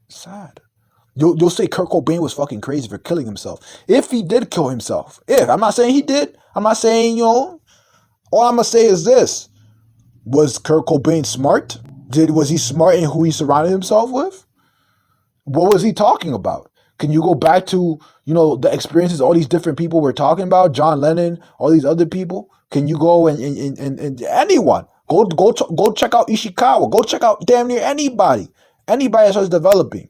Sad. You'll say Kurt Cobain was fucking crazy for killing himself. If he did kill himself. I'm not saying he did. I'm not saying, all I'm gonna say is this. Was Kurt Cobain smart? Was he smart in who he surrounded himself with? What was he talking about? Can you go back to, the experiences all these different people were talking about? John Lennon, all these other people? Can you go and anyone? Go check out Ishikawa. Go check out damn near anybody. Anybody that starts developing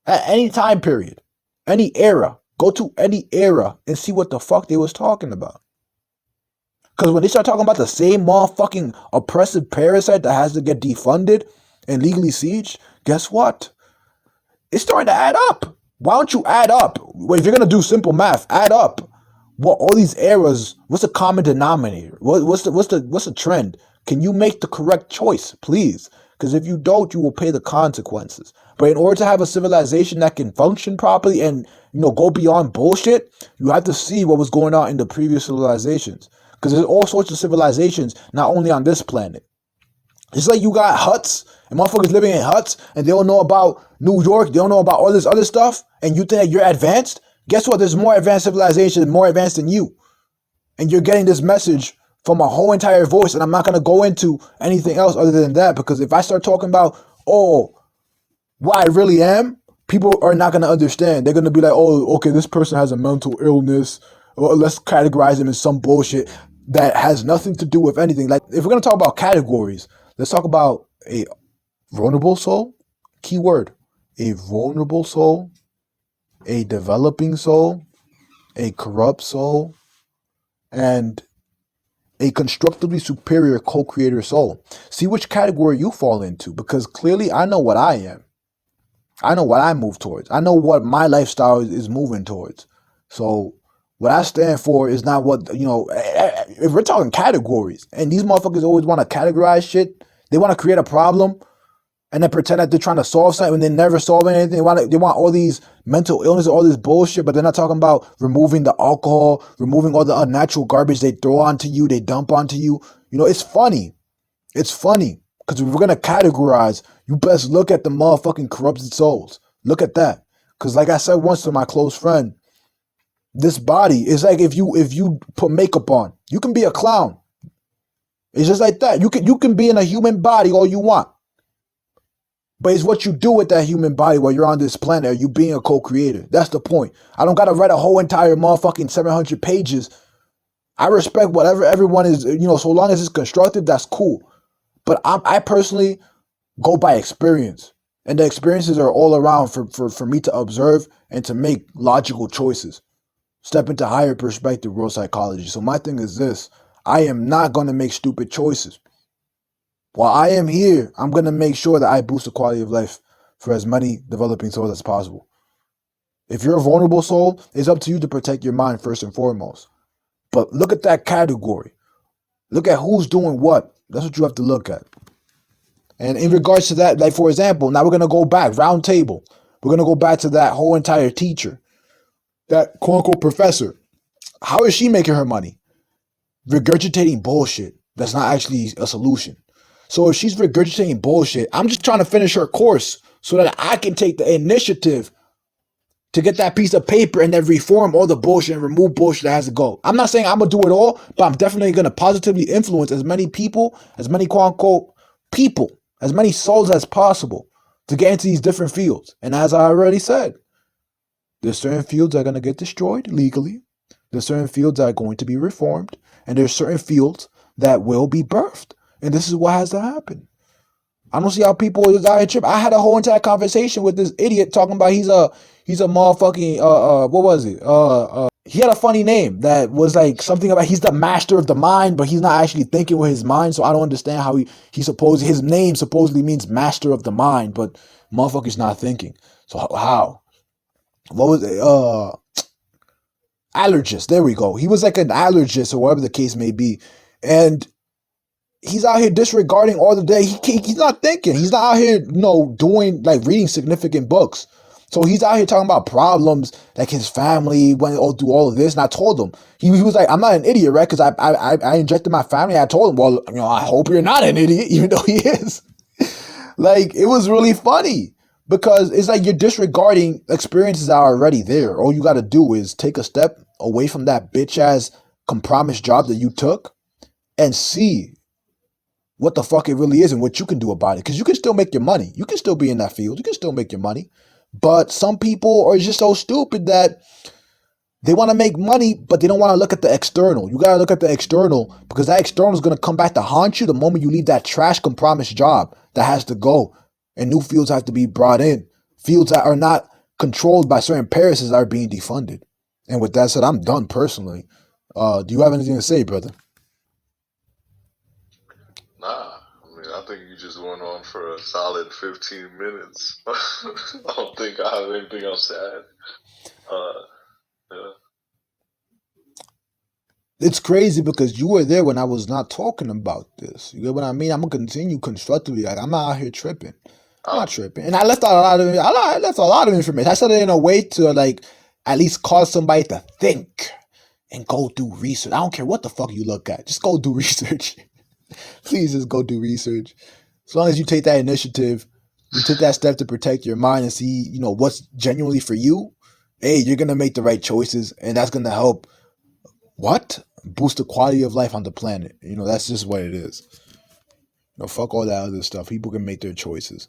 at any time period, any era. Go to any era and see what the fuck they was talking about. Because when they start talking about the same motherfucking oppressive parasite that has to get defunded and legally sieged, guess what? It's starting to add up. Why don't you add up? Well, if you're gonna do simple math, add up. What all these eras? What's the common denominator? What's the trend? Can you make the correct choice, please? Because if you don't, you will pay the consequences. But in order to have a civilization that can function properly and go beyond bullshit, you have to see what was going on in the previous civilizations. Because there's all sorts of civilizations, not only on this planet. It's like you got huts, and motherfuckers living in huts, and they don't know about New York, they don't know about all this other stuff, and you think that you're advanced? Guess what? There's more advanced civilizations, more advanced than you. And you're getting this message from a whole entire voice, and I'm not going to go into anything else other than that, because if I start talking about, what I really am, people are not going to understand. They're going to be like, okay, this person has a mental illness, or let's categorize them as some bullshit that has nothing to do with anything. Like, if we're going to talk about categories, let's talk about a vulnerable soul, keyword, a vulnerable soul, a developing soul, a corrupt soul, and a constructively superior co-creator soul. See which category you fall into, because clearly I know what I am. I know what I move towards. I know what my lifestyle is moving towards. So what I stand for is not what, if we're talking categories, and these motherfuckers always want to categorize shit, they want to create a problem and then pretend that they're trying to solve something when they never solve anything. They want all these mental illness, all this bullshit, but they're not talking about removing the alcohol, removing all the unnatural garbage they throw onto you, they dump onto you. It's funny. It's funny. Because if we're going to categorize, you best look at the motherfucking corrupted souls. Look at that. Because like I said once to my close friend, this body is like if you put makeup on, you can be a clown. It's just like that. You can be in a human body all you want. But it's what you do with that human body while you're on this planet. Are you being a co-creator? That's the point. I don't got to write a whole entire motherfucking 700 pages. I respect whatever everyone is, so long as it's constructive, that's cool. But I personally go by experience. And the experiences are all around for me to observe and to make logical choices. Step into higher perspective, world psychology. So my thing is this. I am not going to make stupid choices. While I am here, I'm going to make sure that I boost the quality of life for as many developing souls as possible. If you're a vulnerable soul, it's up to you to protect your mind first and foremost. But look at that category. Look at who's doing what. That's what you have to look at. And in regards to that, like for example, now we're going to go back, round table. We're going to go back to that whole entire teacher, that quote unquote professor. How is she making her money? Regurgitating bullshit. That's not actually a solution. So if she's regurgitating bullshit, I'm just trying to finish her course so that I can take the initiative to get that piece of paper and then reform all the bullshit and remove bullshit that has to go. I'm not saying I'm going to do it all, but I'm definitely going to positively influence as many people, as many quote unquote people, as many souls as possible to get into these different fields. And as I already said, there's certain fields that are going to get destroyed legally. There's certain fields that are going to be reformed. And there's certain fields that will be birthed. And this is what has to happen. I don't see how people is out here tripping. I had a whole entire conversation with this idiot talking about he's a motherfucking what was it? He had a funny name that was like something about he's the master of the mind, but he's not actually thinking with his mind. So I don't understand how his name supposedly means master of the mind, but motherfucker's not thinking. So how? What was it? Allergist. There we go. He was like an allergist or whatever the case may be. And he's out here disregarding all the day. He's not thinking. He's not out here, doing like reading significant books. So he's out here talking about problems like his family went through all of this. And I told him, he was like, I'm not an idiot, right? Because I injected my family. I told him, well, I hope you're not an idiot, even though he is. Like, it was really funny. Because it's like you're disregarding experiences that are already there. All you got to do is take a step away from that bitch ass compromise job that you took and see what the fuck it really is and what you can do about it. Because you can still make your money. You can still be in that field. You can still make your money. But some people are just so stupid that they want to make money, but they don't want to look at the external. You got to look at the external because that external is going to come back to haunt you the moment you leave that trash compromise job that has to go and new fields have to be brought in. Fields that are not controlled by certain parishes are being defunded. And with that said, I'm done personally. Do you have anything to say, brother? Nah, I mean, I think you just went on for a solid 15 minutes. I don't think I have anything else to add. Uh, yeah. It's crazy because you were there when I was not talking about this. You get what I mean? I'm gonna continue constructively. Like I'm not out here tripping. I'm not Oh, tripping. And I left out a lot of I left a lot of information. I said it in a way to like at least cause somebody to think and go do research. I don't care what the fuck you look at. Just go do research. Please just go do research. As long as you take that initiative, you took that step to protect your mind and see, what's genuinely for you. Hey, you're gonna make the right choices, and that's gonna help what? Boost the quality of life on the planet. That's just what it is. Fuck all that other stuff. People can make their choices.